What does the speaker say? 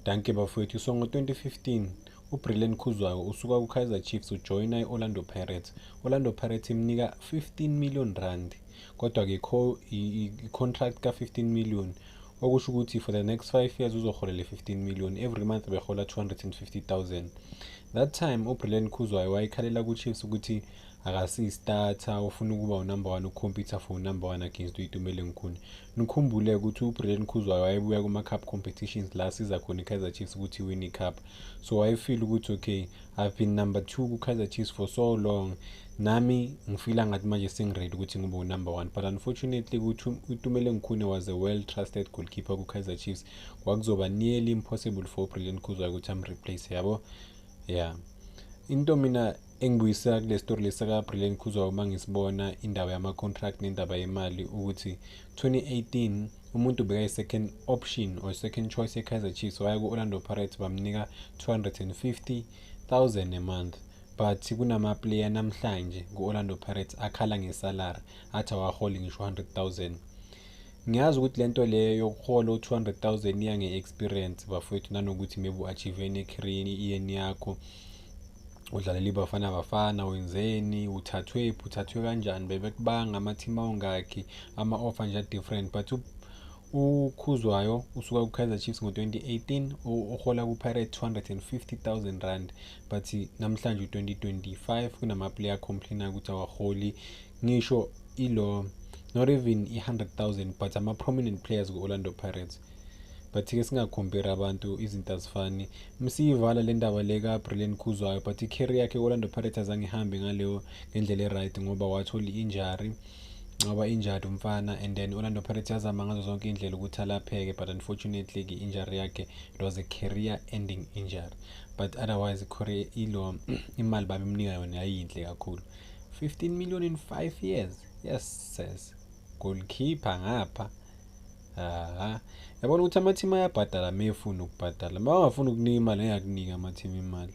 Danke bafowethu. So ngo-2015 uBrilliant Khuzwayo usuka ku-Kaizer Chiefs ujoyina i-Orlando Pirates. Orlando Pirates imnika 15 million rand, kodwa-ke i-contract ka-15 million okusho ukuthi for the next 5 years uzoholela 15 million, every month behola 250,000. That time uBrilliant Khuzwayo wayekhalela ku-Chiefs ukuthi akasiyi-starter, ufuna ukuba u-number 1, ukhompyutha for u-number 1 against uItumeleng Khune. Nikhumbule ukuthi uBrilliant Khuzwayo wayebuya kuma-cup competitions la siza khona i-Kaizer Chiefs ukuthi win i-cup. So wayefeel ukuthi okay, I've been number 2 ku-Kaizer Chiefs for so long, nami ngifila ngathi manje sengiready ukuthi ngibe u-number 1. But unfortunately uItumeleng Khune was a well trusted goalkeeper ku-Kaizer Chiefs, kwakuzoba nearly impossible for uBrilliant Khuzwayo ukuthi amreplace, yabo. Yeah, into mina engibuyisa kule story lesaka Brilliant Khuzwayo uma ngisibona indaba yama-contract nendaba yemali ukuthi 2018 umuntu bekayi-second option or second choice ye-Kaizer Chiefs waya ku-Orlando Pirates bamnika 250,000 a month. But kunama-player namhlanje ku-Orlando Pirates akhala ngesalary athi awaholi ngisho 100,000. Ngiyazi ukuthi lento leyo yokuhola u-200,000 iya nge-experience bafowethu, nanokuthi maybe u-achieve ne-career yakho, udlalela iBafana Bafana, wenzeni, uthathwe kanjani, bebekubanga ama-team awungakhi, ama-offer nje different. But uKhuzwayo usuka ku-Kaizer Chiefs ngo-2018 uhola ku-Pirates 250,000 rand. But namhlanje u-2025 kunama-player complain ukuthi awaholi ngisho not even i-100,000, but ama-prominent players ku-Orlando Pirates. But-ke singacompare abantu, izinto azifani. Msiyivala le ndaba leka Brilliant Khuzwayo, but i-career yakhe ku-Orlando Pirates azange ihambe ngendlela e-right ngoba wathola i-injury, injured umfana, and then Orlando Pirates yazama ngazo zonke indlela ukuthi alapheke, but unfortunately i-injury yakhe it was a career ending injury. But otherwise imali babemnika yona yayinhle kakhulu. 15 million in 5 years. Yes sis, goalkeeper ngapha. Yabona ukuthi ama-team ayabhadala mefuna ukubhadala, ma ungafuna ukunika imali ngiyakunika ama-team imali.